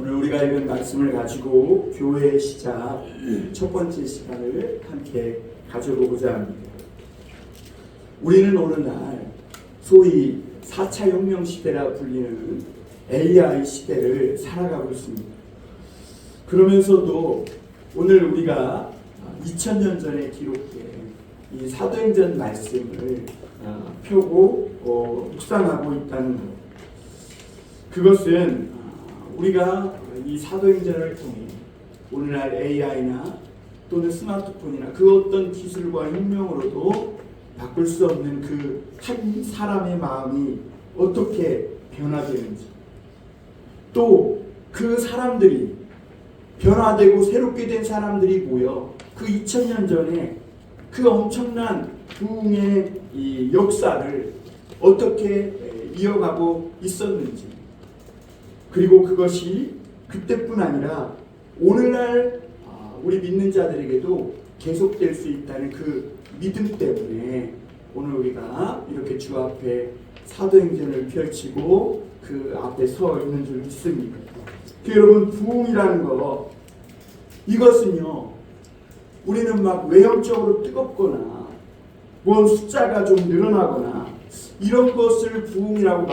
오늘 우리가 읽은 말씀을 가지고 교회의 시작 첫 번째 시간을 함께 가져보고자 합니다. 우리는 오늘날 소위 4차 혁명 시대라 불리는 AI 시대를 살아가고 있습니다. 그러면서도 오늘 우리가 2000년 전에 기록된 이 사도행전 말씀을 펴고 묵상하고 있다는 것. 그것은 우리가 이 사도행전을 통해 오늘날 AI나 또는 스마트폰이나 그 어떤 기술과 혁명으로도 바꿀 수 없는 그 한 사람의 마음이 어떻게 변화되는지, 또 그 사람들이 변화되고 새롭게 된 사람들이 모여 그 2000년 전에 그 엄청난 부흥의 이 역사를 어떻게 이어가고 있었는지, 그리고 그것이 그때뿐 아니라 오늘날 우리 믿는 자들에게도 계속될 수 있다는 그 믿음 때문에 오늘 우리가 이렇게 주 앞에 사도행전을 펼치고 그 앞에 서 있는 줄 믿습니다. 여러분, 부흥이라는 거, 이것은요, 우리는 막 외형적으로 뜨겁거나 뭔 숫자가 좀 늘어나거나 이런 것을 부흥이라고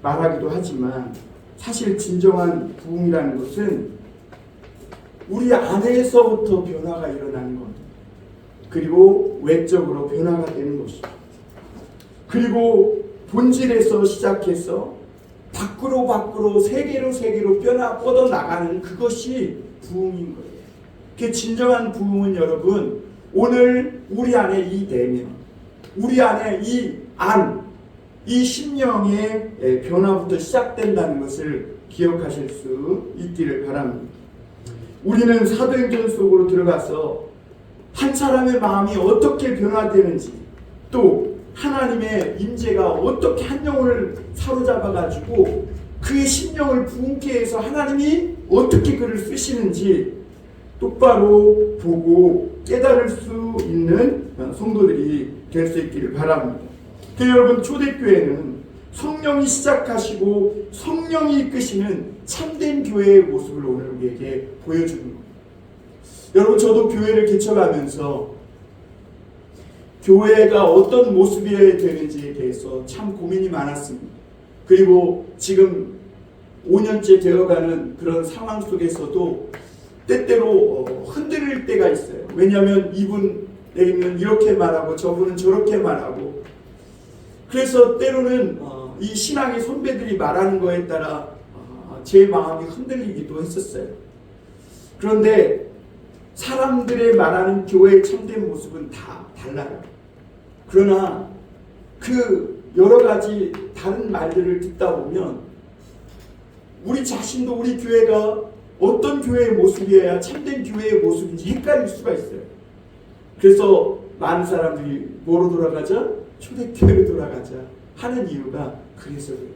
말하기도 하지만, 사실 진정한 부흥이라는 것은 우리 안에서부터 변화가 일어나는 겁니다. 그리고 외적으로 변화가 되는 것입니다. 그리고 본질에서 시작해서 밖으로 세계로 뻗어나가는 그것이 부흥인 거예요. 그 진정한 부흥은 여러분, 오늘 우리 안에 이 내면, 우리 안에 이 심령의 변화부터 시작된다는 것을 기억하실 수 있기를 바랍니다. 우리는 사도행전 속으로 들어가서 한 사람의 마음이 어떻게 변화되는지, 또 하나님의 임재가 어떻게 한 영혼을 사로잡아가지고 그의 심령을 부흥케 해서 하나님이 어떻게 그를 쓰시는지 똑바로 보고 깨달을 수 있는 성도들이 될 수 있기를 바랍니다. 여러분, 초대교회는 성령이 시작하시고 성령이 이끄시는 참된 교회의 모습을 오늘 우리에게 보여주는 겁니다. 여러분, 저도 교회를 개척하면서 교회가 어떤 모습이어야 되는지에 대해서 참 고민이 많았습니다. 그리고 지금 5년째 되어가는 그런 상황 속에서도 때때로 흔들릴 때가 있어요. 왜냐하면 이분에게는 이렇게 말하고 저분은 저렇게 말하고, 그래서 때로는 이 신앙의 선배들이 말하는 거에 따라 제 마음이 흔들리기도 했었어요. 그런데 사람들의 말하는 교회의 참된 모습은 다 달라요. 그러나 그 여러 가지 다른 말들을 듣다 보면 우리 자신도 우리 교회가 어떤 교회의 모습이어야 참된 교회의 모습인지 헷갈릴 수가 있어요. 그래서 많은 사람들이 뭐로 돌아가자? 초대교회로 돌아가자 하는 이유가 그래서 그래요.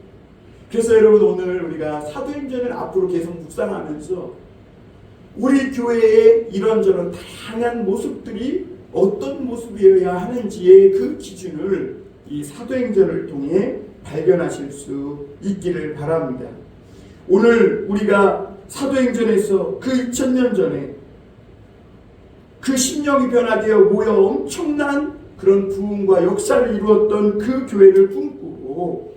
그래서 여러분, 오늘 우리가 사도행전을 앞으로 계속 묵상하면서 우리 교회의 이런저런 다양한 모습들이 어떤 모습이어야 하는지의 그 기준을 이 사도행전을 통해 발견하실 수 있기를 바랍니다. 오늘 우리가 사도행전에서 그 2000년 전에 그 심령이 변화되어 모여 엄청난 그런 부흥과 역사를 이루었던 그 교회를 꿈꾸고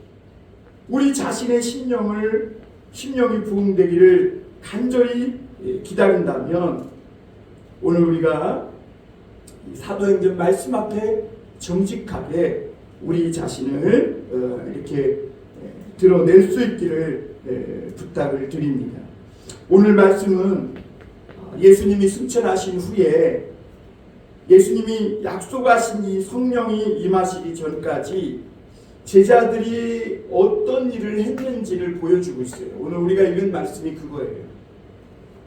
우리 자신의 심령이 부흥되기를 간절히 기다린다면, 오늘 우리가 사도행전 말씀 앞에 정직하게 우리 자신을 이렇게 드러낼 수 있기를 부탁을 드립니다. 오늘 말씀은 예수님이 승천하신 후에 예수님이 약속하신 이 성령이 임하시기 전까지 제자들이 어떤 일을 했는지를 보여주고 있어요. 오늘 우리가 읽은 말씀이 그거예요.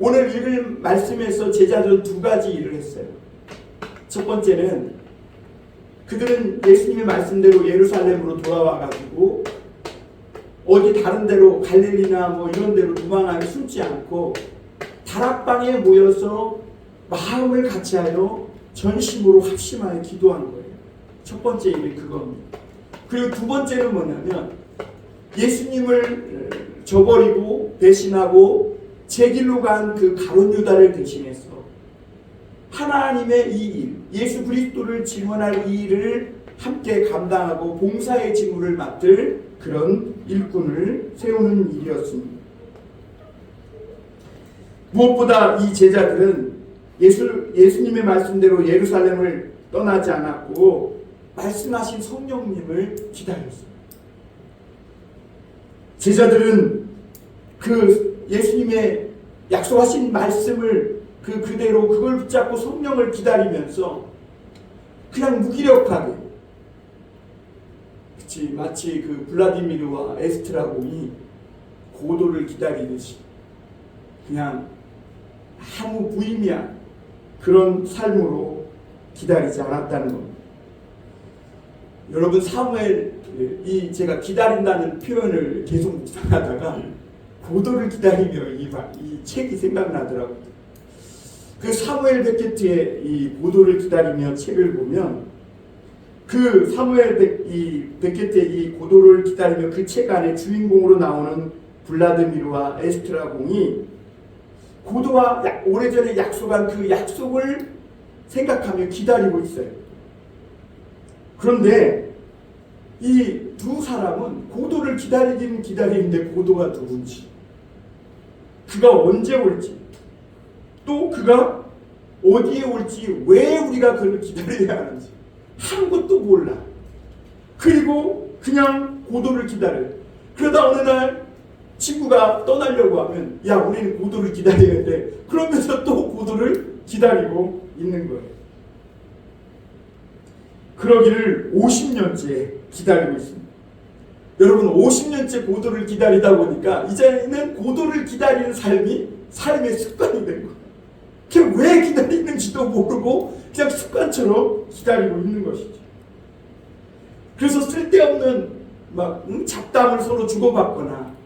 오늘 읽은 말씀에서 제자들은 두 가지 일을 했어요. 첫 번째는 그들은 예수님의 말씀대로 예루살렘으로 돌아와가지고 어디 다른 데로 갈릴리나 뭐 이런 데로 도망하기 숨지 않고 다락방에 모여서 마음을 같이하여 전심으로 합심하여 기도하는 거예요. 첫 번째 일이 그겁니다. 그리고 두 번째는 뭐냐면 예수님을 저버리고 배신하고 제 길로 간 그 가룟 유다를 대신해서 하나님의 이 일, 예수 그리스도를 증언할 이 일을 함께 감당하고 봉사의 직무를 맡을 그런 일꾼을 세우는 일이었습니다. 무엇보다 이 제자들은 예수님의 말씀대로 예루살렘을 떠나지 않았고 말씀하신 성령님을 기다렸어요. 제자들은 그 예수님의 약속하신 말씀을 그대로 그걸 붙잡고 성령을 기다리면서 그냥 무기력하게, 그치, 마치 그 블라디미르와 에스트라 공이 고도를 기다리듯이 그냥 아무 무의미한 그런 삶으로 기다리지 않았다는 겁니다. 여러분, 사무엘이 제가 기다린다는 표현을 계속 묵상하다가 고도를 기다리며 이 책이 생각나더라고요. 그 사무엘 베케트의 이 고도를 기다리며 책을 보면 그 사무엘 베케트의 이 고도를 기다리며 그 책 안에 주인공으로 나오는 블라디미르와 에스트라 공이 고도와 오래전에 약속한 그 약속을 생각하며 기다리고 있어요. 그런데 이 두 사람은 고도를 기다리긴 기다리는데 고도가 누군지, 그가 언제 올지, 또 그가 어디에 올지, 왜 우리가 그를 기다려야 하는지 아무것도 몰라. 그리고 그냥 고도를 기다려요. 그러다 어느 날 친구가 떠나려고 하면 야, 우리는 고도를 기다려야 돼. 그러면서 또 고도를 기다리고 있는 거예요. 그러기를 50년째 기다리고 있습니다. 여러분, 50년째 고도를 기다리다 보니까 이제는 고도를 기다리는 삶이 삶의 습관이 된 거예요. 그냥 왜 기다리는지도 모르고 그냥 습관처럼 기다리고 있는 것이죠. 그래서 쓸데없는 잡담을 서로 주고받거나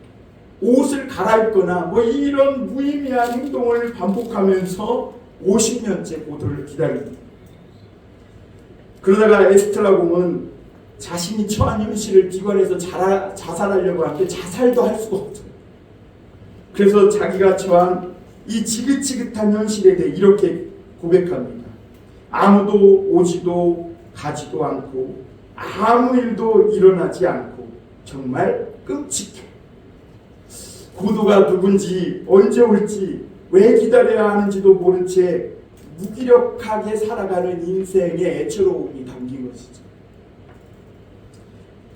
옷을 갈아입거나 뭐 이런 무의미한 행동을 반복하면서 50년째 고도를 기다립니다. 그러다가 에스트라 공은 자신이 처한 현실을 비관해서 자살하려고 하는데 자살도 할 수가 없어요. 그래서 자기가 처한 이 지긋지긋한 현실에 대해 이렇게 고백합니다. 아무도 오지도 가지도 않고 아무 일도 일어나지 않고 정말 끔찍해. 고도가 누군지, 언제 올지, 왜 기다려야 하는지도 모른 채 무기력하게 살아가는 인생의 애처로움이 담긴 것이죠.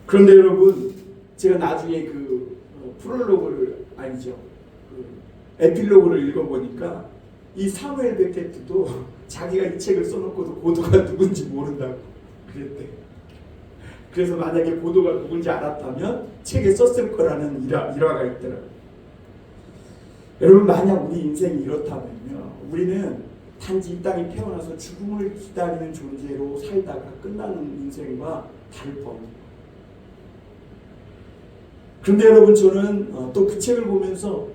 그런데 여러분, 제가 나중에 프롤로그를, 아니죠, 에필로그를 읽어보니까 이 사무엘 베케트도 자기가 이 책을 써놓고도 고도가 누군지 모른다고 그랬대. 그래서 만약에 고도가 누군지 알았다면 책에 썼을 거라는 일화가 있더라고요. 여러분, 만약 우리 인생이 이렇다면요, 우리는 단지 이 땅에 태어나서 죽음을 기다리는 존재로 살다가 끝나는 인생과 다를 겁니다. 그런데 여러분, 저는 또 그 책을 보면서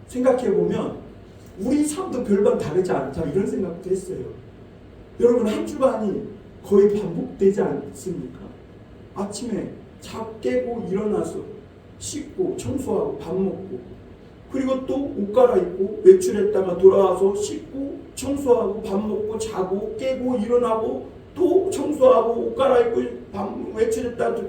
생각해보면 우리 삶도 별반 다르지 않다, 이런 생각도 했어요. 여러분, 한 주간이 거의 반복되지 않습니까? 아침에 깨고 일어나서 씻고 청소하고 밥 먹고, 그리고 또 옷 갈아입고 외출했다가 돌아와서 씻고 청소하고 밥 먹고 자고 깨고 일어나고 또 청소하고 옷 갈아입고 외출했다가 다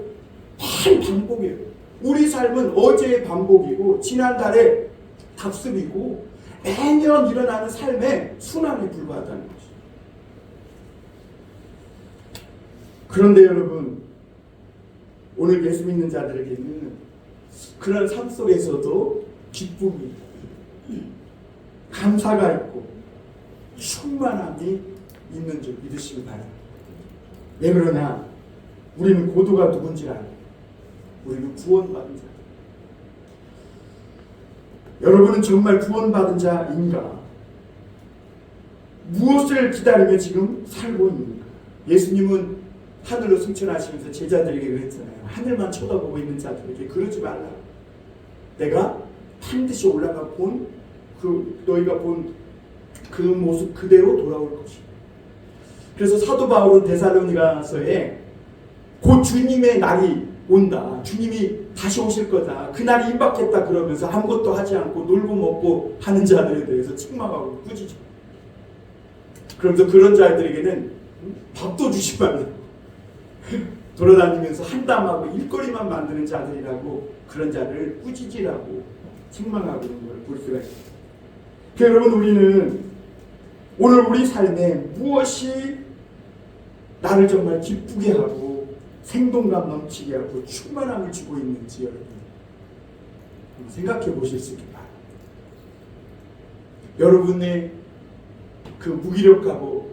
반복이에요. 우리 삶은 어제의 반복이고 지난달의 답습이고 매년 일어나는 삶의 순환에 불과하다는 것이죠. 그런데 여러분, 오늘 예수 믿는 자들에게는 그런 삶 속에서도 기쁨이, 감사가 있고 충만함이 있는 줄 믿으시기 바랍니다. 왜 그러냐? 우리는 고도가 누군지 알아요. 우리는 구원받은 자. 여러분은 정말 구원받은 자인가? 무엇을 기다리며 지금 살고 있는가? 예수님은 하늘로 승천하시면서 제자들에게 그랬잖아요. 하늘만 쳐다보고 있는 자들에게 그러지 말라. 내가 반드시 올라가 너희가 본 그 모습 그대로 돌아올 것이다. 그래서 사도 바울은 데살로니가서에 곧 주님의 날이 온다, 주님이 다시 오실 거다. 그날이 임박했다 그러면서 아무것도 하지 않고 놀고 먹고 하는 자들에 대해서 책망하고 꾸짖죠. 그러면서 그런 자들에게는 밥도 주지 말라. 돌아다니면서 한담하고 일거리만 만드는 자들이라고 그런 자를 꾸짖으라고 책망하고 있는 걸 볼 수가 있습니다. 여러분, 우리는 오늘 우리 삶에 무엇이 나를 정말 기쁘게 하고 생동감 넘치게 하고 충만함을 주고 있는지 여러분 생각해 보실 수 있기 바랍니다. 여러분의 그 무기력하고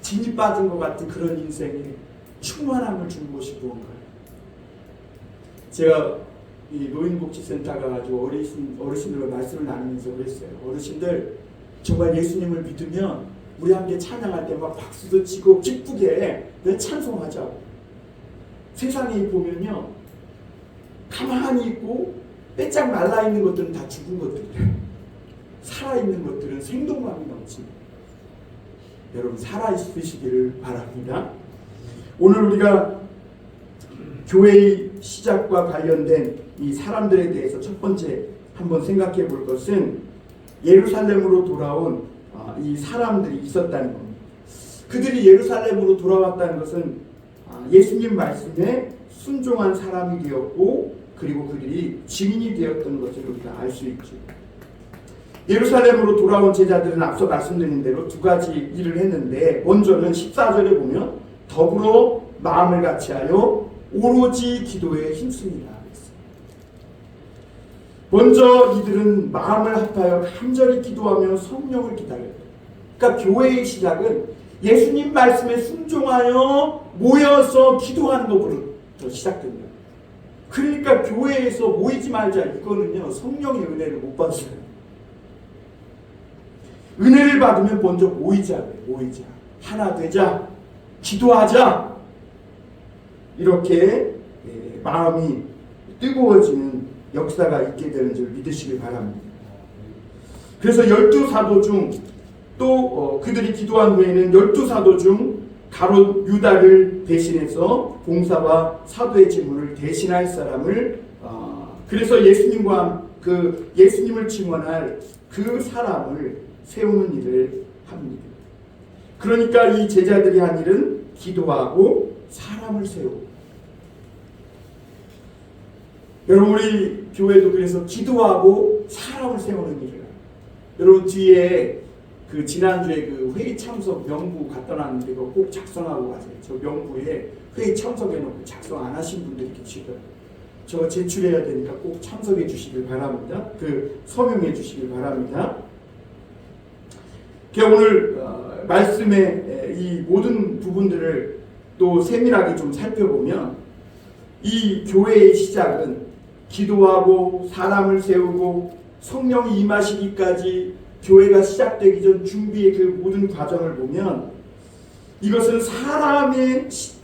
진이 빠진 것 같은 그런 인생에 충만함을 주는 것이 무언가요? 제가 이 노인복지센터 가가지고 어르신들과 말씀을 나누면서 그랬어요. 어르신들 정말 예수님을 믿으면 우리 함께 찬양할 때 막 박수도 치고 기쁘게 찬송하자고. 세상에 보면요, 가만히 있고 빼짝 말라있는 것들은 다 죽은 것들이에요. 살아있는 것들은 생동감이 넘칩니다. 여러분, 살아있으시기를 바랍니다. 오늘 우리가 교회의 시작과 관련된 이 사람들에 대해서 첫 번째 한번 생각해 볼 것은 예루살렘으로 돌아온 이 사람들이 있었다는 겁니다. 그들이 예루살렘으로 돌아왔다는 것은 예수님 말씀에 순종한 사람이 되었고, 그리고 그들이 증인이 되었던 것을 우리가 알 수 있죠. 예루살렘으로 돌아온 제자들은 앞서 말씀드린 대로 두 가지 일을 했는데, 먼저는 14절에 보면 더불어 마음을 같이하여 오로지 기도에 힘씁니다. 먼저 이들은 마음을 합하여 간절히 기도하며 성령을 기다려요. 그러니까 교회의 시작은 예수님 말씀에 순종하여 모여서 기도하는 것부터 시작됩니다. 그러니까 교회에서 모이지 말자, 이거는요 성령의 은혜를 못 받았어요. 은혜를 받으면 먼저 모이자, 하나 되자, 기도하자, 이렇게 마음이 뜨거워지는 역사가 있게 되는 줄 믿으시길 바랍니다. 그래서 12사도 중 또 그들이 기도한 후에는 12사도 중 가롯 유다를 대신해서 봉사와 사도의 직무를 대신할 사람을 그래서 예수님을 증언할 그 사람을 세우는 일을 합니다. 그러니까 이 제자들이 한 일은 기도하고 사람을 세우고, 여러분 우리 교회도 그래서 기도하고 사람을 세우는 일을 해요. 여러분 뒤에 그 지난주에 그 회의 참석 명부 갖다 놨는데 그거 꼭 작성하고 가세요. 저 명부에 회의 참석해놓고 작성 안 하신 분들이 계시더라고요. 저거 제출해야 되니까 꼭 참석해 주시길 바랍니다. 그 서명해 주시길 바랍니다. 오늘 말씀의 이 모든 부분들을 또 세밀하게 좀 살펴보면 이 교회의 시작은 기도하고 사람을 세우고 성령이 임하시기까지 교회가 시작되기 전 준비의 그 모든 과정을 보면 이것은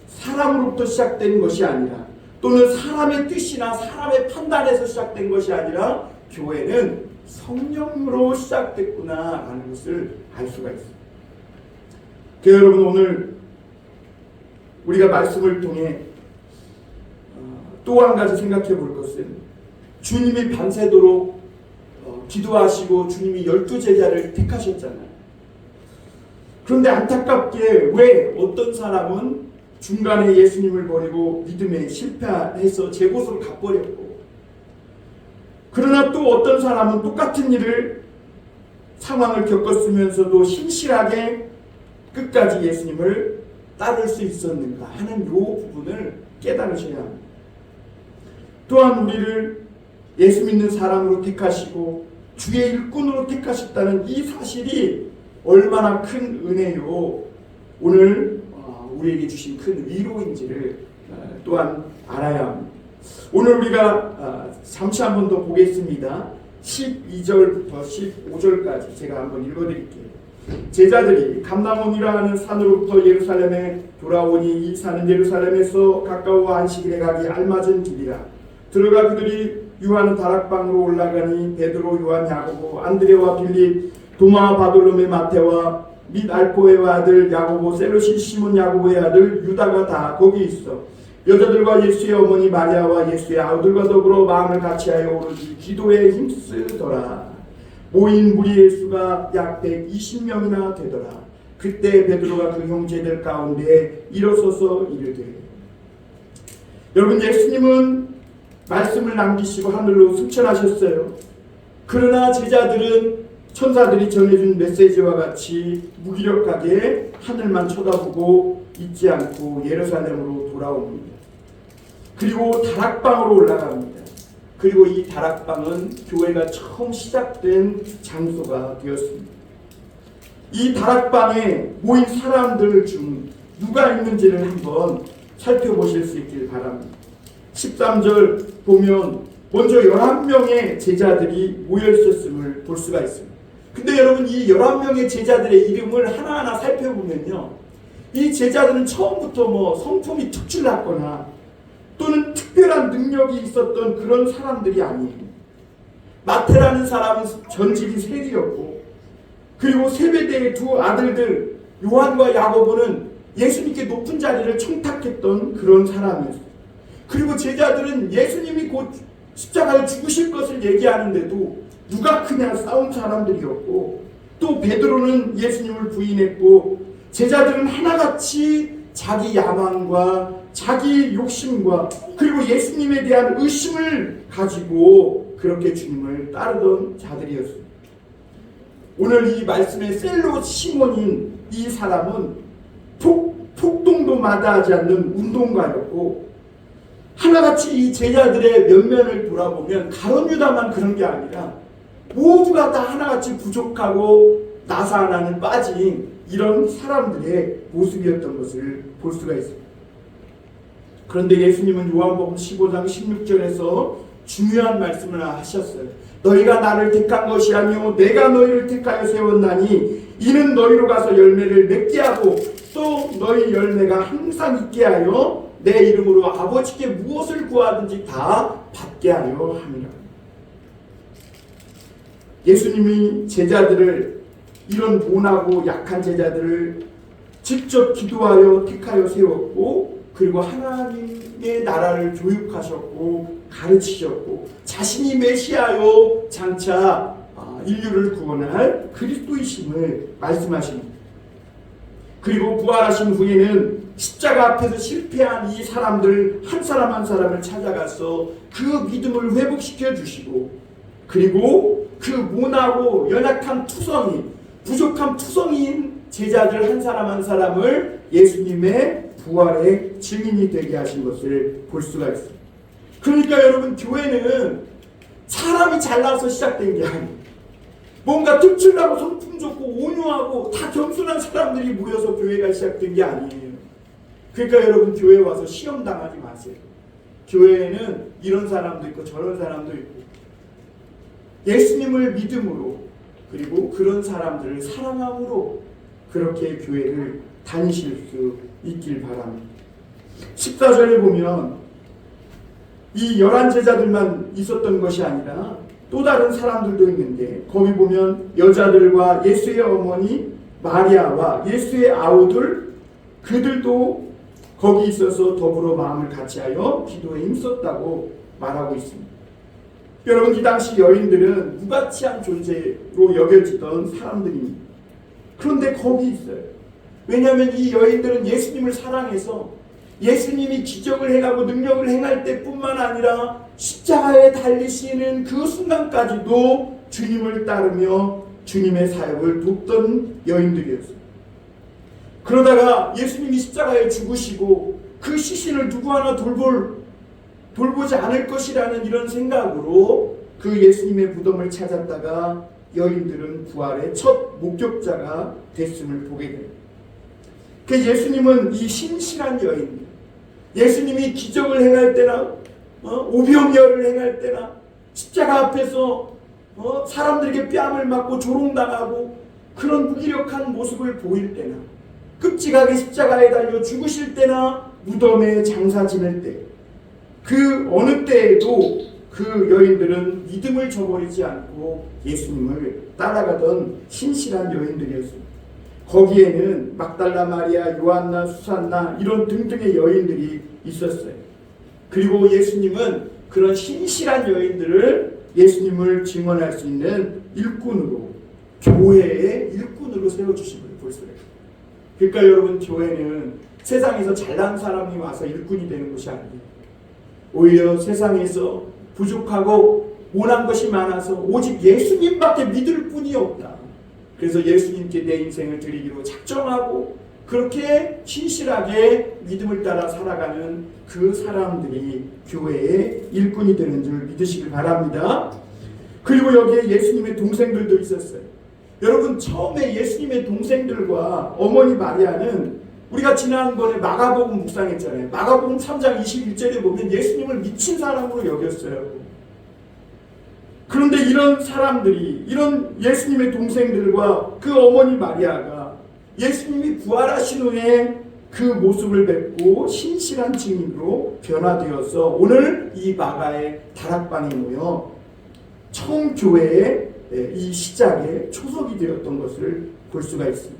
사람으로부터 시작된 것이 아니라, 또는 사람의 뜻이나 사람의 판단에서 시작된 것이 아니라 교회는 성령으로 시작됐구나 하는 것을 알 수가 있습니다. 여러분 오늘 우리가 말씀을 통해 또 한 가지 생각해 볼 것은, 주님이 밤새도록 기도하시고 주님이 12제자를 택하셨잖아요. 그런데 안타깝게 왜 어떤 사람은 중간에 예수님을 버리고 믿음에 실패해서 제 곳으로 가버렸고, 그러나 또 어떤 사람은 똑같은 상황을 겪었으면서도 신실하게 끝까지 예수님을 따를 수 있었는가 하는 이 부분을 깨달으셔야 합니다. 또한 우리를 예수 믿는 사람으로 택하시고 주의 일꾼으로 택하셨다는 이 사실이 얼마나 큰 은혜요, 오늘 우리에게 주신 큰 위로인지를 또한 알아야 합니다. 오늘 우리가 잠시 한 번 더 보겠습니다. 12절부터 15절까지 제가 한번 읽어드릴게요. 제자들이 감람원이라 하는 산으로부터 예루살렘에 돌아오니 이 산은 예루살렘에서 가까워 안식일에 가기 알맞은 길이라. 들어가 그들이 유한 다락방으로 올라가니 베드로, 요한, 야고보, 안드레와 빌립, 도마, 바돌로메, 마테와 및 알포의 아들 야고보, 셀로시 시몬 야고보의 아들 유다가 다 거기 있어. 여자들과 예수의 어머니 마리아와 예수의 아우들과 더불어 마음을 같이하여 오로지 기도에 힘쓰더라. 모인 무리의 수가 약 120명이나 되더라. 그때 베드로가 그 형제들 가운데 일어서서 이르되, 여러분, 예수님은 말씀을 남기시고 하늘로 승천하셨어요. 그러나 제자들은 천사들이 전해준 메시지와 같이 무기력하게 하늘만 쳐다보고 있지 않고 예루살렘으로 돌아옵니다. 그리고 다락방으로 올라갑니다. 그리고 이 다락방은 교회가 처음 시작된 장소가 되었습니다. 이 다락방에 모인 사람들 중 누가 있는지를 한번 살펴보실 수 있길 바랍니다. 13절 보면 먼저 11명의 제자들이 모여 있었음을 볼 수가 있습니다. 근데 여러분, 이 11명의 제자들의 이름을 하나하나 살펴보면요, 이 제자들은 처음부터 성품이 특출났거나 또는 특별한 능력이 있었던 그런 사람들이 아니에요. 마태라는 사람은 전직이 세리였고, 그리고 세베대의 두 아들들 요한과 야고보는 예수님께 높은 자리를 청탁했던 그런 사람이었어요. 그리고 제자들은 예수님이 곧 십자가에 죽으실 것을 얘기하는데도 누가 크냐 싸운 사람들이었고, 또 베드로는 예수님을 부인했고, 제자들은 하나같이 자기 야망과 자기 욕심과 그리고 예수님에 대한 의심을 가지고 그렇게 주님을 따르던 자들이었습니다. 오늘 이 말씀의 셀로 시몬인 이 사람은 폭동도 마다하지 않는 운동가였고, 하나같이 이 제자들의 면면을 돌아보면 가룟 유다만 그런 게 아니라 모두가 다 하나같이 부족하고 나사 하나는 빠진 이런 사람들의 모습이었던 것을 볼 수가 있습니다. 그런데 예수님은 요한복음 15장 16절에서 중요한 말씀을 하셨어요. 너희가 나를 택한 것이 아니요 내가 너희를 택하여 세웠나니 이는 너희로 가서 열매를 맺게 하고 또 너희 열매가 항상 있게 하여 내 이름으로 아버지께 무엇을 구하든지 다 받게 하려 함이라. 예수님이 제자들을, 이런 모나고 약한 제자들을 직접 기도하여 택하여 세웠고, 그리고 하나님의 나라를 교육하셨고 가르치셨고, 자신이 메시아요 장차 인류를 구원할 그리스도이심을 말씀하십니다. 그리고 부활하신 후에는 십자가 앞에서 실패한 이 사람들 한 사람 한 사람을 찾아가서 그 믿음을 회복시켜 주시고, 그리고 그 모나고 연약한 투성이, 부족한 투성이인 제자들 한 사람 한 사람을 예수님의 부활의 증인이 되게 하신 것을 볼 수가 있습니다. 그러니까 여러분, 교회는 사람이 잘나서 시작된 게 아니에요. 뭔가 특출나고 성품 좋고 온유하고 다 겸손한 사람들이 모여서 교회가 시작된 게 아니에요. 그러니까 여러분, 교회 와서 시험 당하지 마세요. 교회에는 이런 사람도 있고 저런 사람도 있고, 예수님을 믿음으로 그리고 그런 사람들을 사랑함으로 그렇게 교회를 다니실 수 있길 바랍니다. 14절에 보면 이 11제자들만 있었던 것이 아니라 또 다른 사람들도 있는데, 거기 보면 여자들과 예수의 어머니 마리아와 예수의 아우들, 그들도 거기 있어서 더불어 마음을 같이하여 기도에 힘썼다고 말하고 있습니다. 여러분, 이 당시 여인들은 무가치한 존재로 여겨지던 사람들입니다. 그런데 거기 있어요. 왜냐하면 이 여인들은 예수님을 사랑해서 예수님이 기적을 행하고 능력을 행할 때뿐만 아니라 십자가에 달리시는 그 순간까지도 주님을 따르며 주님의 사역을 돕던 여인들이었어요. 그러다가 예수님이 십자가에 죽으시고 그 시신을 누구 하나 돌보지 않을 것이라는 이런 생각으로 그 예수님의 무덤을 찾았다가 여인들은 부활의 첫 목격자가 됐음을 보게 됩니다. 그 예수님은 이 신실한 여인, 예수님이 기적을 행할 때나 오병이어를 행할 때나 십자가 앞에서 사람들에게 뺨을 맞고 조롱당하고 그런 무기력한 모습을 보일 때나, 끔찍하게 십자가에 달려 죽으실 때나, 무덤에 장사 지낼 때, 그 어느 때에도 그 여인들은 믿음을 저버리지 않고 예수님을 따라가던 신실한 여인들이었습니다. 거기에는 막달라 마리아, 요한나, 수산나 이런 등등의 여인들이 있었어요. 그리고 예수님은 그런 신실한 여인들을 예수님을 증언할 수 있는 일꾼으로, 교회의 일꾼으로 세워주신 걸 볼 수 있어요. 그러니까 여러분, 교회는 세상에서 잘난 사람이 와서 일꾼이 되는 것이 아니에요. 오히려 세상에서 부족하고 원한 것이 많아서 오직 예수님밖에 믿을 뿐이 없다. 그래서 예수님께 내 인생을 드리기로 작정하고 그렇게 신실하게 믿음을 따라 살아가는 그 사람들이 교회의 일꾼이 되는 줄 믿으시길 바랍니다. 그리고 여기에 예수님의 동생들도 있었어요. 여러분, 처음에 예수님의 동생들과 어머니 마리아는 우리가 지난번에 마가복음 묵상했잖아요. 마가복음 3장 21절에 보면 예수님을 미친 사람으로 여겼어요. 그런데 이런 사람들이, 이런 예수님의 동생들과 그 어머니 마리아가 예수님이 부활하신 후에 그 모습을 뵙고 신실한 증인으로 변화되어서 오늘 이 마가의 다락방에 모여 처음 교회의 이 시작에 초석이 되었던 것을 볼 수가 있습니다.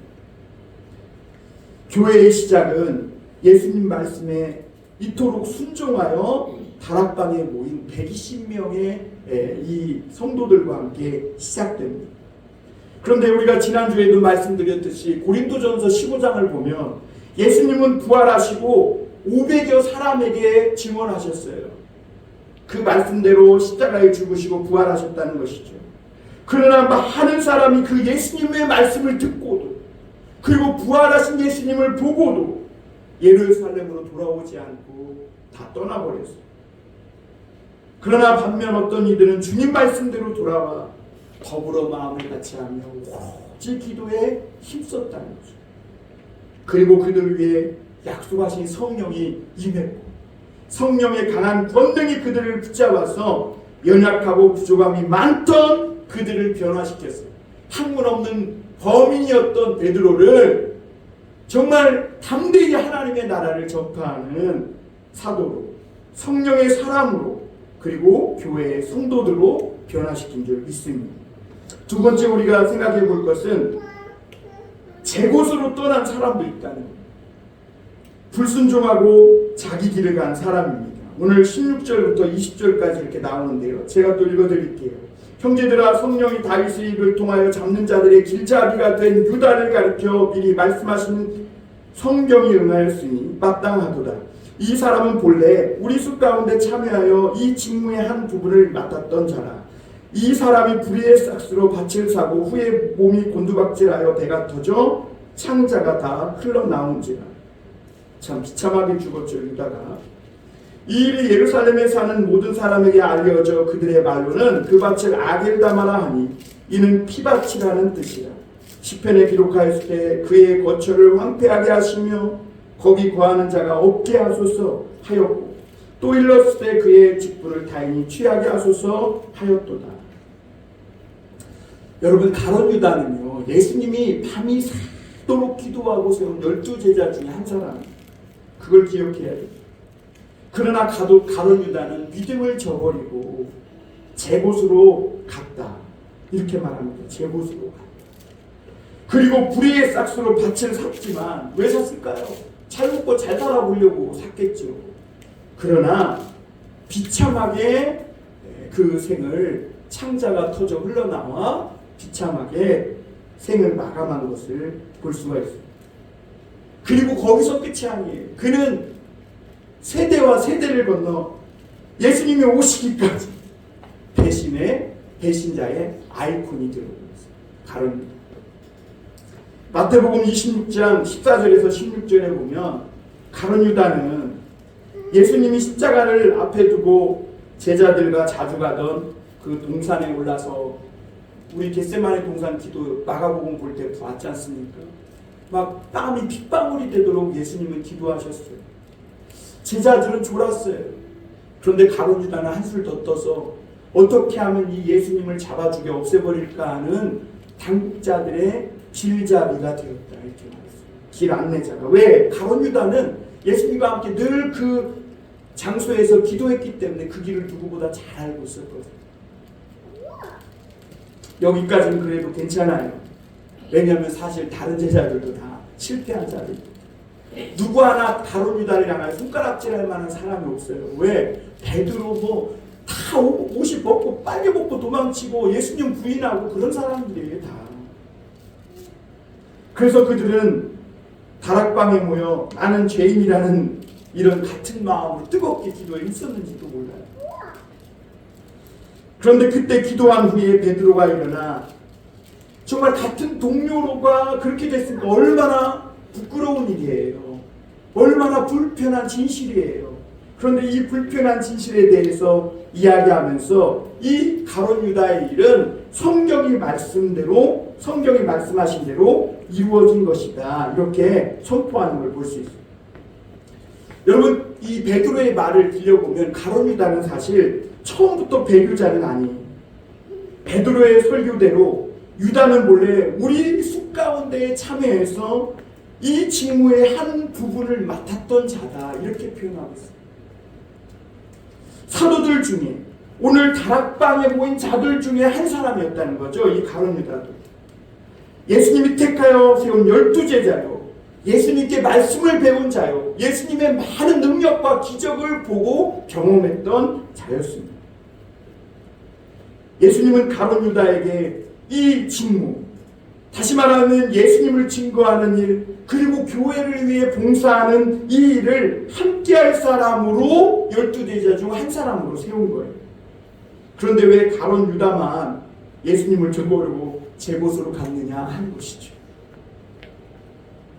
교회의 시작은 예수님 말씀에 이토록 순종하여 다락방에 모인 120명의 이 성도들과 함께 시작됩니다. 그런데 우리가 지난주에도 말씀드렸듯이 고린도전서 15장을 보면 예수님은 부활하시고 500여 사람에게 증언하셨어요. 그 말씀대로 십자가에 죽으시고 부활하셨다는 것이죠. 그러나 많은 사람이 그 예수님의 말씀을 듣고도, 그리고 부활하신 예수님을 보고도 예루살렘으로 돌아오지 않고 다 떠나버렸어요. 그러나 반면 어떤 이들은 주님 말씀대로 돌아와 더불어 마음을 같이하며 오직 기도에 힘썼다는 거죠. 그리고 그들 위해 약속하신 성령이 임했고 성령의 강한 권능이 그들을 붙잡아서 연약하고 부족함이 많던 그들을 변화시켰어요. 학문 없는 범인이었던 베드로를 정말 담대히 하나님의 나라를 전파하는 사도로, 성령의 사람으로, 그리고 교회의 성도들로 변화시킨 줄 믿습니다. 두 번째 우리가 생각해 볼 것은 제곳으로 떠난 사람도 있다는 거예요. 불순종하고 자기 길을 간 사람입니다. 오늘 16절부터 20절까지 이렇게 나오는데요. 제가 또 읽어드릴게요. 형제들아, 성령이 다윗의 입을 통하여 잡는 자들의 길잡이가 된 유다를 가리켜 미리 말씀하신 성경이 응하였으니 마땅하도다. 이 사람은 본래 우리 수 가운데 참여하여 이 직무의 한 부분을 맡았던 자라. 이 사람이 불의의 싹스로 밭을 사고 후에 몸이 곤두박질하여 배가 터져 창자가 다 흘러나온지라. 참 비참하게 죽었죠, 유다가. 이 일이 예루살렘에 사는 모든 사람에게 알려져 그들의 말로는 그 밭을 아겔다마라 하니 이는 피밭이라는 뜻이라. 시편에 기록하였을 때 그의 거처를 황폐하게 하시며 거기 거하는 자가 없게 하소서 하였고, 또 일렀을 때 그의 직분을 타인이 취하게 하소서 하였도다. 여러분, 가룟 유다는요, 예수님이 밤이 새도록 기도하고 세운 12제자 중에 한 사람, 그걸 기억해야 돼요. 그러나 가룟 유다는 믿음을 저버리고 제 곳으로 갔다, 이렇게 말합니다. 제 곳으로 갔다. 그리고 불의의 싹스로 밭을 샀지만 왜 샀을까요? 잘 먹고 잘 살아보려고 샀겠죠. 그러나 비참하게 그 생을 창자가 터져 흘러나와 비참하게 생을 마감한 것을 볼 수가 있습니다. 그리고 거기서 끝이 아니에요. 그는 세대와 세대를 건너 예수님이 오시기까지 배신자의 아이콘이 되어버렸어요. 가룟. 마태복음 26장 14절에서 16절에 보면 가룟 유다는 예수님이 십자가를 앞에 두고 제자들과 자주 가던 그 동산에 올라서, 우리 겟세마네 동산 기도 마가복음 볼 때 봤지 않습니까? 막 땀이 핏방울이 되도록 예수님은 기도하셨어요. 제자들은 졸았어요. 그런데 가룟 유다는 한술 더 떠서 어떻게 하면 이 예수님을 잡아주게 없애버릴까 하는 당국자들의 길잡이가 되었다, 이렇게 말했어요. 길 안내자가. 왜? 가룟 유다는 예수님과 함께 늘 그 장소에서 기도했기 때문에 그 길을 누구보다 잘 알고 있었거든요. 여기까지는 그래도 괜찮아요. 왜냐하면 사실 다른 제자들도 다 실패한 자들. 누구 하나 가룟 유다를 향하여 손가락질할 만한 사람이 없어요. 왜? 베드로 다 옷이 벗고 빨개 벗고 도망치고 예수님 부인하고 그런 사람들이에요 다. 그래서 그들은 다락방에 모여 나는 죄인이라는 이런 같은 마음으로 뜨겁게 기도에 있었는지도 몰라요. 그런데 그때 기도한 후에 베드로가 일어나 정말 같은 동료가 그렇게 됐으니까 얼마나 부끄러운 일이에요. 얼마나 불편한 진실이에요. 그런데 이 불편한 진실에 대해서 이야기하면서 이 가룟 유다의 일은 성경이 말씀하신 대로 이루어진 것이다. 이렇게 선포하는 걸 볼 수 있어요. 여러분, 이 베드로의 말을 들려보면 가룟 유다는 사실 처음부터 배교자는 아니에요. 베드로의 설교대로 유다는 본래 우리 숲 가운데에 참여해서 이 직무의 한 부분을 맡았던 자다. 이렇게 표현하고 있어요. 사도들 중에 오늘 다락방에 모인 자들 중에 한 사람이었다는 거죠. 이 가룟 유다도. 예수님이 택하여 세운 12제자요. 예수님께 말씀을 배운 자요. 예수님의 많은 능력과 기적을 보고 경험했던 자였습니다. 예수님은 가룟 유다에게 이 직무, 다시 말하면 예수님을 증거하는 일, 그리고 교회를 위해 봉사하는 이 일을 함께할 사람으로 12제자 중 한 사람으로 세운 거예요. 그런데 왜 가룟 유다만 예수님을 저버리고 제 곳으로 갔느냐 하는 것이죠.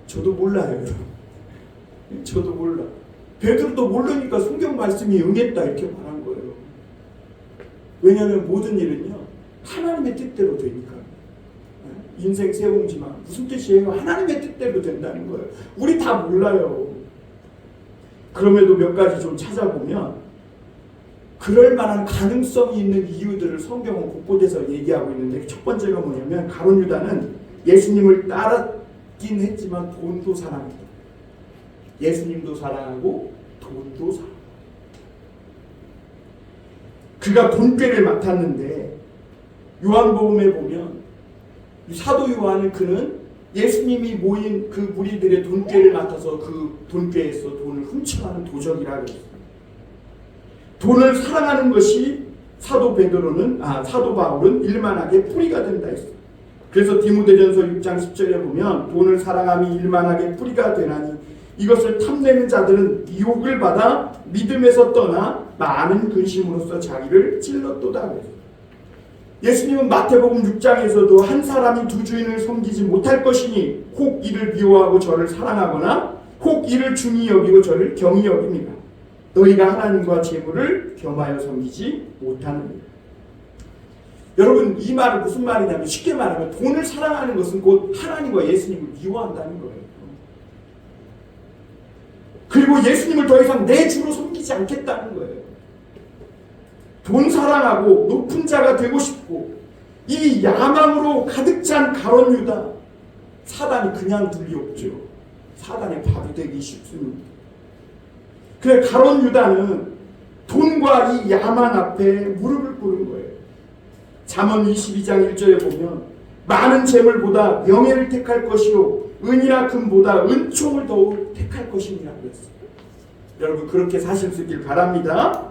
저도 몰라요. 저도 몰라. 베드로도 모르니까 성경 말씀이 응했다 이렇게 말한 거예요. 왜냐하면 모든 일은요 하나님의 뜻대로 되니까. 인생 세옹지만 무슨 뜻이에요? 하나님의 뜻대로 된다는 거예요. 우리 다 몰라요. 그럼에도 몇 가지 좀 찾아보면 그럴 만한 가능성이 있는 이유들을 성경은 곳곳에서 얘기하고 있는데, 첫 번째가 뭐냐면 가룟 유다는 예수님을 따랐긴 했지만 돈도 사랑했다. 예수님도 사랑하고 돈도 사랑하고. 그가 돈꾀를 맡았는데 요한복음에 보면 사도 요한은 그는 예수님이 모인 그 무리들의 돈꾀를 맡아서 그 돈꾀에서 돈을 훔쳐가는 도적이라 그랬어요. 돈을 사랑하는 것이 사도 바울은 일만하게 뿌리가 된다 했어요. 그래서 디모데전서 6장 10절에 보면 돈을 사랑함이 일만하게 뿌리가 되나니 이것을 탐내는 자들은 유혹을 받아 믿음에서 떠나 많은 근심으로써 자기를 찔렀도다 그랬어요. 예수님은 마태복음 6장에서도 한 사람이 두 주인을 섬기지 못할 것이니 혹 이를 미워하고 저를 사랑하거나 혹 이를 중히 여기고 저를 경히 여깁니다. 너희가 하나님과 재물을 겸하여 섬기지 못하느니라. 여러분, 이 말은 무슨 말이냐면 쉽게 말하면 돈을 사랑하는 것은 곧 하나님과 예수님을 미워한다는 거예요. 그리고 예수님을 더 이상 내 주로 섬기지 않겠다는 거예요. 돈 사랑하고 높은 자가 되고 싶고 이 야망으로 가득 찬 가룟 유다, 사단이 그냥 둘 리 없죠. 사단의 밥이 되기 쉽습니다. 그래 가룟 유다는 돈과 이 야망 앞에 무릎을 꿇은 거예요. 잠언 22장 1절에 보면 많은 재물보다 명예를 택할 것이요 은이나 금보다 은총을 더욱 택할 것이니라 그랬어요. 여러분 그렇게 사실 수 있길 바랍니다.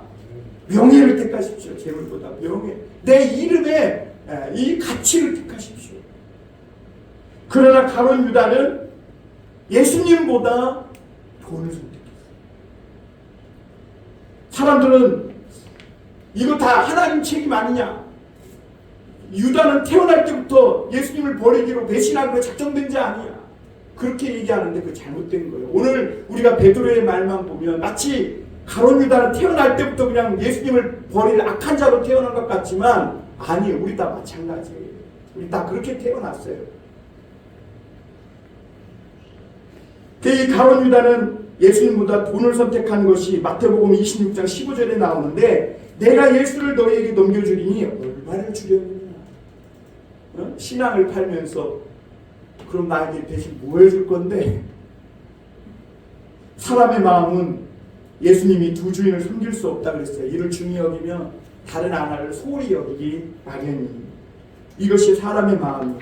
명예를 택하십시오. 재물보다 명예, 내 이름에 이 가치를 택하십시오. 그러나 가룟 유다는 예수님보다 돈을 선택했어요. 사람들은 이거 다 하나님 책임 아니냐, 유다는 태어날 때부터 예수님을 버리기로 배신하기로 작정된 자 아니야, 그렇게 얘기하는데 그거 잘못된 거예요. 오늘 우리가 베드로의 말만 보면 마치 가룟 유다는 태어날 때부터 그냥 예수님을 버릴 악한 자로 태어난 것 같지만 아니에요. 우리 다 마찬가지예요. 우리 다 그렇게 태어났어요. 이 가룟 유다는 예수님보다 돈을 선택한 것이 마태복음 26장 15절에 나오는데, 내가 예수를 너희에게 넘겨주리니 얼마를 주려느냐. 신앙을 팔면서 그럼 나에게 대신 뭐 해줄 건데? 사람의 마음은 예수님이 두 주인을 섬길 수 없다 그랬어요. 이를 중히 여기면 다른 하나를 소홀히 여기기 마련이. 이것이 사람의 마음이에요.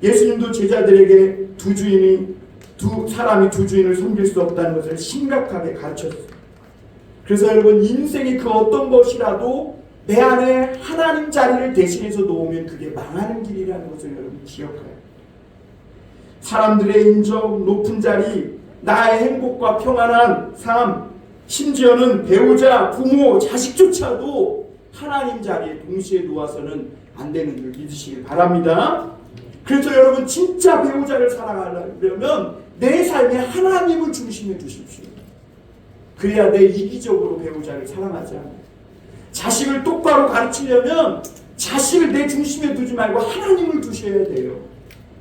예수님도 제자들에게 두 주인이 두 사람이 두 주인을 섬길 수 없다는 것을 심각하게 가르쳤어요. 그래서 여러분, 인생이 그 어떤 것이라도 내 안에 하나님 자리를 대신해서 놓으면 그게 망하는 길이라는 것을 여러분 기억해요. 사람들의 인정, 높은 자리, 나의 행복과 평안한 삶, 심지어는 배우자, 부모, 자식조차도 하나님 자리에 동시에 놓아서는 안 되는 줄 믿으시길 바랍니다. 그래서 여러분, 진짜 배우자를 사랑하려면 내 삶에 하나님을 중심에 두십시오. 그래야 내 이기적으로 배우자를 사랑하지 않아요. 자식을 똑바로 가르치려면 자식을 내 중심에 두지 말고 하나님을 두셔야 돼요.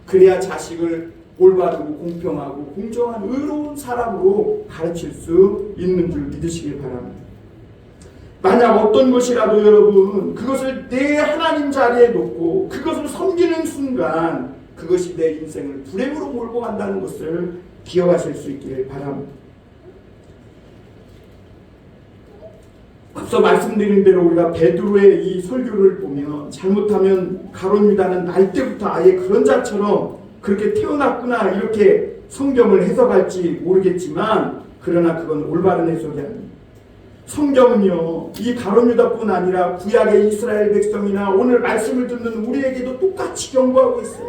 그래야 자식을 올바르고 공평하고 공정한 의로운 사람으로 가르칠 수 있는 줄 믿으시길 바랍니다. 만약 어떤 것이라도 여러분 그것을 내 하나님 자리에 놓고 그것을 섬기는 순간 그것이 내 인생을 불행으로 몰고 간다는 것을 기억하실 수 있기를 바랍니다. 앞서 말씀드린 대로 우리가 베드로의 이 설교를 보면 잘못하면 가룟 유다는 날 때부터 아예 그런 자처럼 그렇게 태어났구나 이렇게 성경을 해석할지 모르겠지만 그러나 그건 올바른 해석이 아닙니다. 성경은요 이 가룟 유다뿐 아니라 구약의 이스라엘 백성이나 오늘 말씀을 듣는 우리에게도 똑같이 경고하고 있어요.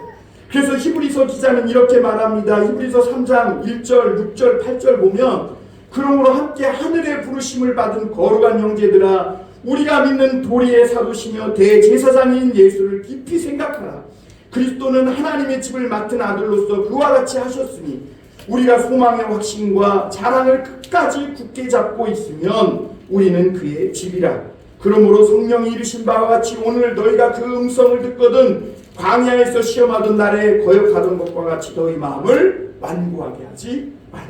그래서 히브리서 기자는 이렇게 말합니다. 히브리서 3장 1절, 6절, 8절 보면 그러므로 함께 하늘의 부르심을 받은 거룩한 형제들아 우리가 믿는 도리의 사도시며 대제사장인 예수를 깊이 생각하라. 그리스도는 하나님의 집을 맡은 아들로서 그와 같이 하셨으니 우리가 소망의 확신과 자랑을 끝까지 굳게 잡고 있으면 우리는 그의 집이라. 그러므로 성령이 이르신 바와 같이 오늘 너희가 그 음성을 듣거든 광야에서 시험하던 날에 거역하던 것과 같이 너희 마음을 완고하게 하지 말라.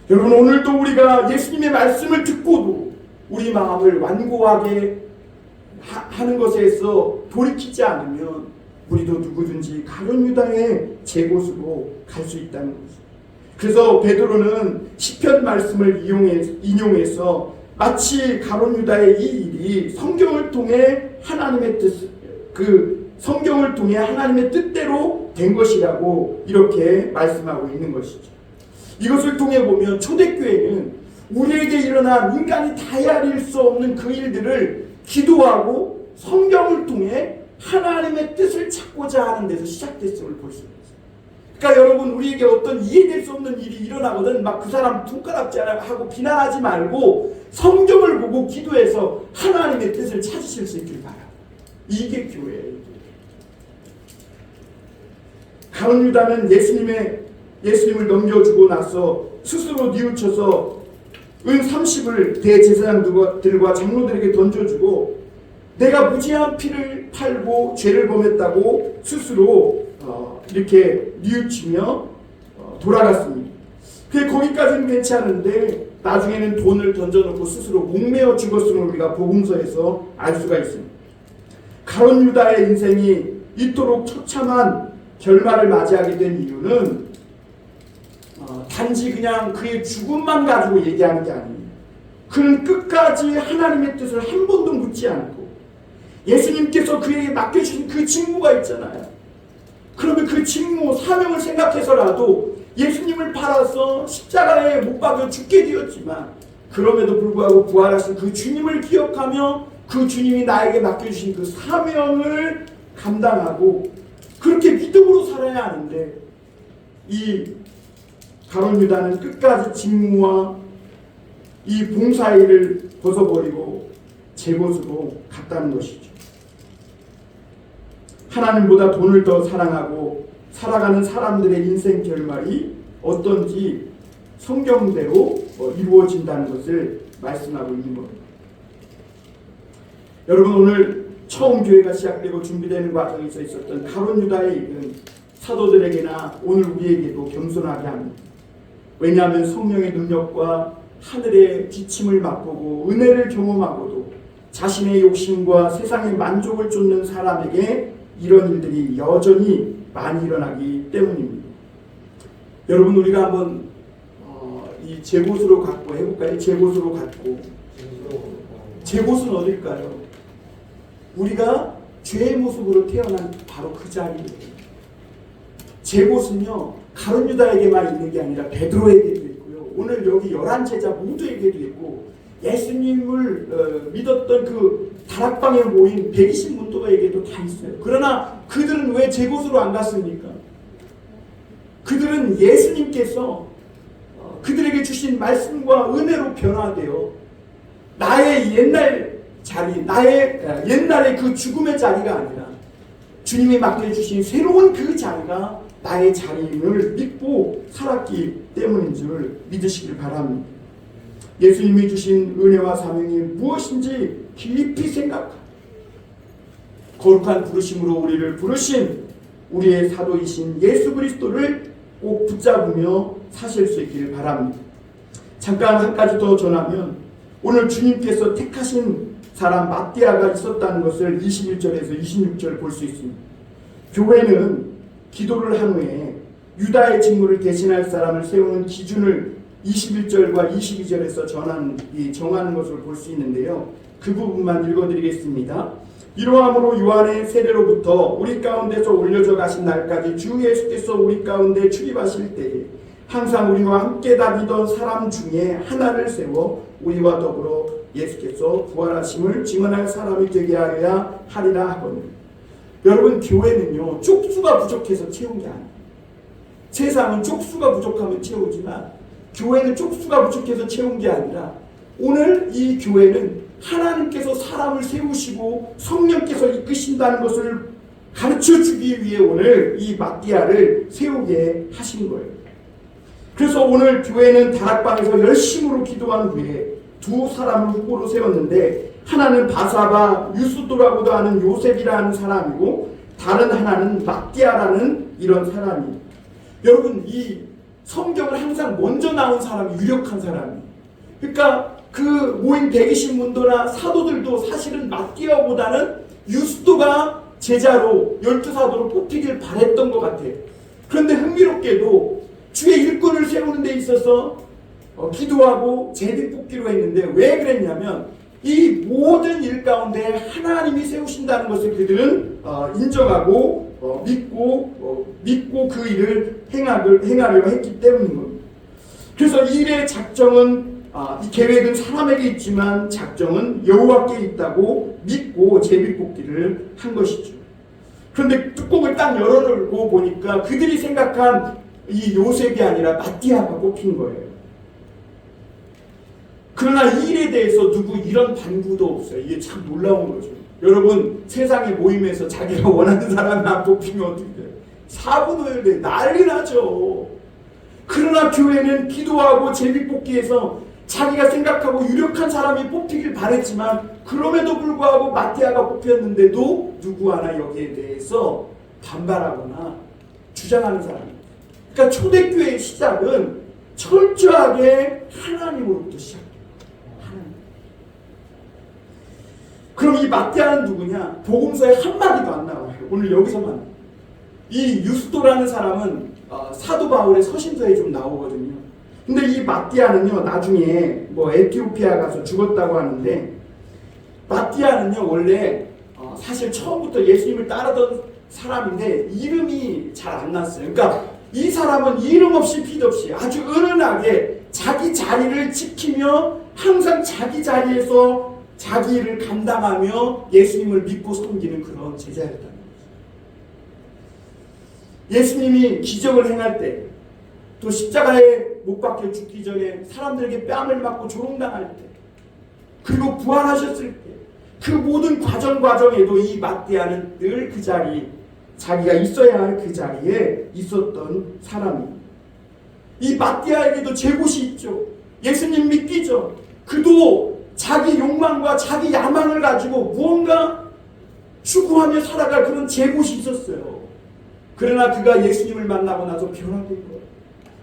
여러분, 오늘도 우리가 예수님의 말씀을 듣고도 우리 마음을 완고하게 하는 것에서 돌이키지 않으면 우리도 누구든지 가룟 유다의 제곳으로 갈 수 있다는 거죠. 그래서 베드로는 시편 말씀을 인용해서 마치 가룟 유다의 이 일이 성경을 통해 하나님의 성경을 통해 하나님의 뜻대로 된 것이라고 이렇게 말씀하고 있는 것이죠. 이것을 통해 보면 초대교회는 우리에게 일어난 인간이 다 헤아릴 수 없는 그 일들을 기도하고 성경을 통해 하나님의 뜻을 찾고자 하는 데서 시작됐음을 볼 수 있어요. 그러니까 여러분, 우리에게 어떤 이해될 수 없는 일이 일어나거든 막 그 사람 손가락질하고 비난하지 말고 성경을 보고 기도해서 하나님의 뜻을 찾으실 수 있길 바라요. 이게 교회예요. 가룟 유다는 예수님을 넘겨주고 나서 스스로 뉘우쳐서 은 30을 대제사장들과 장로들에게 던져주고 내가 무지한 피를 팔고 죄를 범했다고 스스로 이렇게 뉘우치며 돌아갔습니다. 그게 거기까지는 괜찮은데 나중에는 돈을 던져놓고 스스로 목매어 죽었음을 우리가 복음서에서 알 수가 있습니다. 가룟 유다의 인생이 이토록 처참한 결말을 맞이하게 된 이유는 단지 그냥 그의 죽음만 가지고 얘기하는 게 아닙니다. 그는 끝까지 하나님의 뜻을 한 번도 묻지 않고 예수님께서 그에게 맡겨주신 그 직무가 있잖아요. 그러면 그 직무, 사명을 생각해서라도 예수님을 팔아서 십자가에 못 박여 죽게 되었지만 그럼에도 불구하고 부활하신 그 주님을 기억하며 그 주님이 나에게 맡겨주신 그 사명을 감당하고 그렇게 믿음으로 살아야 하는데 이 가룟 유다는 끝까지 직무와 이 봉사일을 벗어버리고 제곳으로 갔다는 것이죠. 하나님보다 돈을 더 사랑하고 살아가는 사람들의 인생 결말이 어떤지 성경대로 이루어진다는 것을 말씀하고 있는 겁니다. 여러분, 오늘 처음 교회가 시작되고 준비되는 과정에서 있었던 가룟 유다의 일은 사도들에게나 오늘 우리에게도 겸손하게 합니다. 왜냐하면 성령의 능력과 하늘의 지침을 맛보고 은혜를 경험하고도 자신의 욕심과 세상의 만족을 쫓는 사람에게 이런 일들이 여전히 많이 일어나기 때문입니다. 여러분, 우리가 한번 이 제곳으로 갖고 해볼까요? 제곳으로 갖고 제곳은 어딜까요? 우리가 죄의 모습으로 태어난 바로 그 자리예요. 제곳은요 가룟 유다에게만 있는 게 아니라 베드로에게도 있고요. 오늘 여기 11제자 모두에게도 있고 예수님을 믿었던 그 다락방에 모인 120문도가에게도 다 있어요. 그러나 그들은 왜 제곳으로 안 갔습니까? 그들은 예수님께서 그들에게 주신 말씀과 은혜로 변화되어 나의 옛날 자리, 나의 옛날의 그 죽음의 자리가 아니라 주님이 맡겨주신 새로운 그 자리가 나의 자리임을 믿고 살았기 때문인 줄 믿으시길 바랍니다. 예수님이 주신 은혜와 사명이 무엇인지 깊이 생각하고 거룩한 부르심으로 우리를 부르신 우리의 사도이신 예수 그리스도를 꼭 붙잡으며 사실 수 있기를 바랍니다. 잠깐 한 가지 더 전하면 오늘 주님께서 택하신 사람 마띠아가 있었다는 것을 21절에서 26절 볼 수 있습니다. 교회는 기도를 한 후에 유다의 직무를 대신할 사람을 세우는 기준을 21절과 22절에서 정하는 것을 볼 수 있는데요. 그 부분만 읽어드리겠습니다. 이러함으로 요한의 세례로부터 우리 가운데서 올려져 가신 날까지 주 예수께서 우리 가운데 출입하실 때에 항상 우리와 함께 다니던 사람 중에 하나를 세워 우리와 더불어 예수께서 부활하심을 증언할 사람이 되게 하여야 하리라 하거늘. 여러분, 교회는요 쪽수가 부족해서 채운 게 아니에요. 세상은 쪽수가 부족하면 채우지만 교회는 쪽수가 부족해서 채운 게 아니라 오늘 이 교회는 하나님께서 사람을 세우시고 성령께서 이끄신다는 것을 가르쳐주기 위해 오늘 이 마띠아를 세우게 하신 거예요. 그래서 오늘 교회는 다락방에서 열심으로 기도한 후에 두 사람을 후보로 세웠는데 하나는 바사바 유스도라고도 하는 요셉이라는 사람이고 다른 하나는 마띠아라는 이런 사람이에요. 여러분, 이 성경을 항상 먼저 나온 사람이 유력한 사람이에요. 그러니까 그 모인 120문도나 사도들도 사실은 마띠아보다는 유스도가 제자로 12사도로 뽑히길 바랬던 것 같아요. 그런데 흥미롭게도 주의 일꾼을 세우는 데 있어서 기도하고 제비 뽑기로 했는데 왜 그랬냐면 이 모든 일 가운데 하나님이 세우신다는 것을 그들은 인정하고 믿고 그 일을 행하려 했기 때문인 겁니다. 그래서 이 일의 작정은 이 계획은 사람에게 있지만 작정은 여호와께 있다고 믿고 제비뽑기를 한 것이죠. 그런데 뚜껑을 딱 열어놓고 보니까 그들이 생각한 이 요셉이 아니라 마띠아가 뽑힌 거예요. 그러나 이 일에 대해서 누구 이런 반구도 없어요. 이게 참 놀라운 거죠. 여러분, 세상의 모임에서 자기가 원하는 사람이 안 뽑히면 어떻게 돼요? 사분오열돼 난리 나죠. 그러나 교회는 기도하고 제비뽑기에서 자기가 생각하고 유력한 사람이 뽑히길 바랬지만 그럼에도 불구하고 마띠아가 뽑혔는데도 누구 하나 여기에 대해서 반발하거나 주장하는 사람입니다. 그러니까 초대교회의 시작은 철저하게 하나님으로부터 시작돼요. 하나님. 그럼 이 마띠아는 누구냐? 복음서에 한마디도 안 나와요. 오늘 여기서만. 이 유스도라는 사람은 사도 바울의 서신서에 좀 나오거든요. 근데 이 마띠아는요 나중에 에티오피아 가서 죽었다고 하는데 마띠아는요 원래 사실 처음부터 예수님을 따르던 사람인데 이름이 잘 안 났어요. 그러니까 이 사람은 이름 없이 빛 없이 아주 은은하게 자기 자리를 지키며 항상 자기 자리에서 자기 일을 감당하며 예수님을 믿고 섬기는 그런 제자였다는 거죠. 예수님이 기적을 행할 때 또 십자가에 못 박혀 죽기 전에 사람들에게 뺨을 맞고 조롱당할 때 그리고 부활하셨을 때 그 모든 과정에도 이 마띠아는 늘 그 자리 자기가 있어야 할 그 자리에 있었던 사람입니다. 이 마띠아에게도 제 곳이 있죠. 예수님 믿기 전 그도 자기 욕망과 자기 야망을 가지고 무언가 추구하며 살아갈 그런 제 곳이 있었어요. 그러나 그가 예수님을 만나고 나서 변화된 거예요.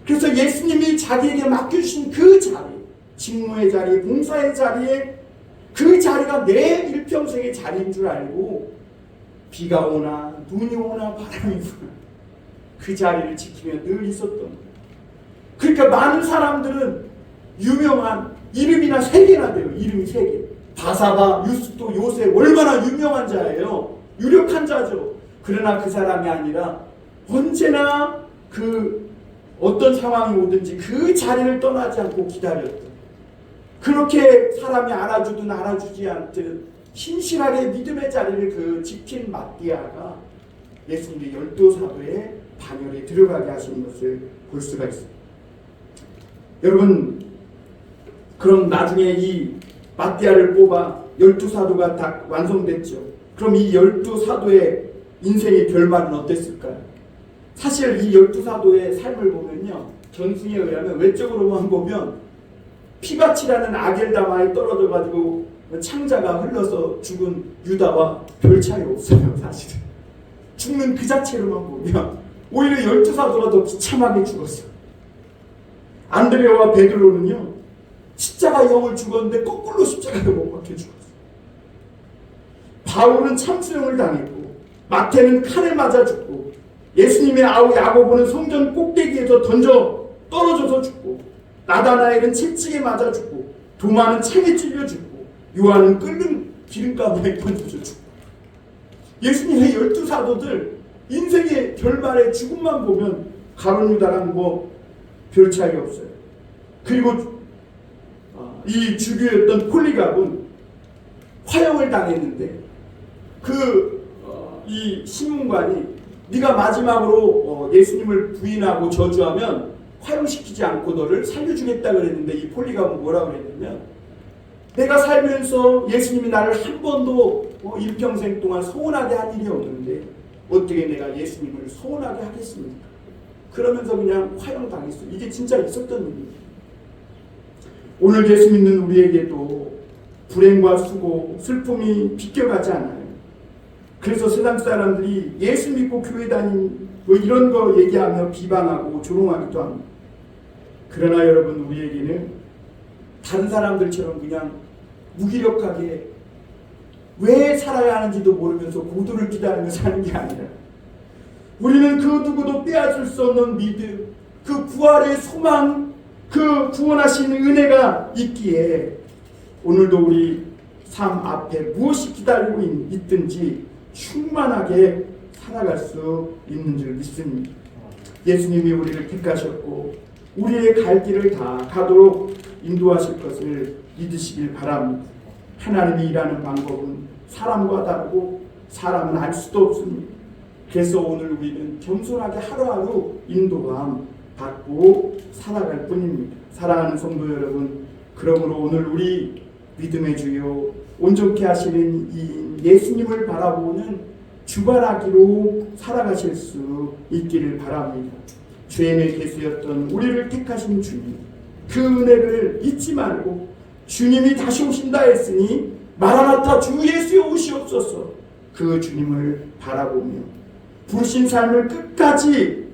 그래서 예수님이 자기에게 맡겨주신 그 자리, 직무의 자리, 봉사의 자리에 그 자리가 내 일평생의 자리인 줄 알고 비가 오나 눈이 오나 바람이 부나 그 자리를 지키며 늘 있었던 거예요. 그러니까 많은 사람들은 유명한 이름이나 3개나 돼요. 이름이 3개. 바사바, 유스도, 요셉 얼마나 유명한 자예요. 유력한 자죠. 그러나 그 사람이 아니라 언제나 그 어떤 상황이 오든지 그 자리를 떠나지 않고 기다렸던, 그렇게 사람이 알아주든 알아주지 않든 신실하게 믿음의 자리를 그 지킨 마띠아가 예수님의 12사도의 반열에 들어가게 하신 것을 볼 수가 있습니다. 여러분, 그럼 나중에 이 마띠아를 뽑아 12사도가 다 완성됐죠. 그럼 이 12사도의 인생의 결말은 어땠을까요? 사실 이 12사도의 삶을 보면요, 전승에 의하면 외적으로만 보면 피바치라는 아겔다마에 떨어져가지고 창자가 흘러서 죽은 유다와 별 차이 없어요. 사실은 죽는 그 자체로만 보면 오히려 12사도가 더 비참하게 죽었어요. 안드레와 베드로는요, 십자가형을 죽었는데 거꾸로 십자가에 못 박혀 죽었어요. 바울은 참수형을 당했고, 마태는 칼에 맞아 죽고, 예수님의 아우 야고보는 성전 꼭대기에서 던져 떨어져서 죽고, 나다나엘은 채찍에 맞아 죽고, 도마는 창에 찔려 죽고, 요한은 끓는 기름가루에 던져져 죽고. 예수님의 12사도들 인생의 결말의 죽음만 보면 가룟 유다랑 뭐 별 차이 없어요. 그리고 이 주교였던 폴리갑은 화형을 당했는데 이 시문관이 네가 마지막으로 예수님을 부인하고 저주하면 화형시키지 않고 너를 살려주겠다 그랬는데, 이 폴리갑은 뭐라고 그랬냐면, 내가 살면서 예수님이 나를 한 번도 일평생 동안 소원하게 한 일이 없는데 어떻게 내가 예수님을 소원하게 하겠습니까? 그러면서 그냥 화형당했어요. 이게 진짜 있었던 일이에요. 오늘 예수 믿는 우리에게도 불행과 수고, 슬픔이 비껴가지 않아요. 그래서 세상 사람들이 예수 믿고 교회 다닌 뭐 이런 거 얘기하며 비방하고 조롱하기도 합니다. 그러나 여러분, 우리에게는 다른 사람들처럼 그냥 무기력하게 왜 살아야 하는지도 모르면서 고도를 기다리며 사는 게 아니라, 우리는 그 누구도 빼앗을 수 없는 믿음, 그 부활의 소망, 그 구원하시는 은혜가 있기에 오늘도 우리 삶 앞에 무엇이 기다리고 있든지 충만하게 살아갈 수 있는 줄 믿습니다. 예수님이 우리를 택하셨고 우리의 갈 길을 다 가도록 인도하실 것을 믿으시길 바랍니다. 하나님이 일하는 방법은 사람과 다르고 사람은 알 수도 없습니다. 그래서 오늘 우리는 겸손하게 하루하루 인도함 받고 살아갈 뿐입니다. 사랑하는 성도 여러분, 그러므로 오늘 우리 믿음의 주요 온전케 하시는 이 예수님을 바라보는 주바라기로 살아가실 수 있기를 바랍니다. 죄인의 개수였던 우리를 택하신 주님, 그 은혜를 잊지 말고 주님이 다시 오신다 했으니 마라나타 주 예수여 오시옵소서, 그 주님을 바라보며 부르신 삶을 끝까지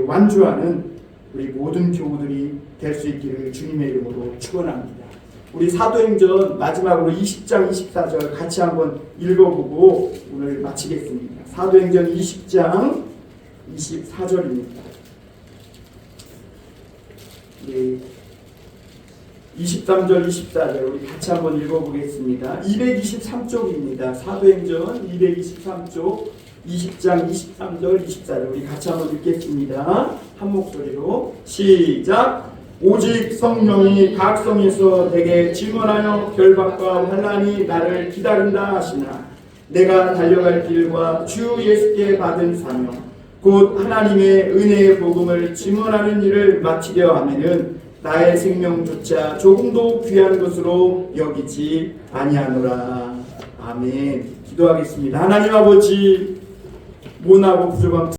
완주하는 우리 모든 교우들이 될 수 있기를 주님의 이름으로 축원합니다. 우리 사도행전 마지막으로 20장 24절 같이 한번 읽어보고 오늘 마치겠습니다. 사도행전 20장 24절입니다. 23절 24절 우리 같이 한번 읽어보겠습니다. 223쪽입니다. 사도행전 223쪽 20장 23절 24절 우리 같이 한번 읽겠습니다. 한 목소리로 시작. 오직 성령이 각 성에서 내게 증언하여 결박과 환난이 나를 기다린다 하시나, 내가 달려갈 길과 주 예수께 받은 사명 곧 하나님의 은혜의 복음을 증언하는 일을 마치려 하면은 나의 생명조차 조금도 귀한 것으로 여기지 아니하노라. 아멘. 기도하겠습니다. 하나님 아버지, 모나고 부족함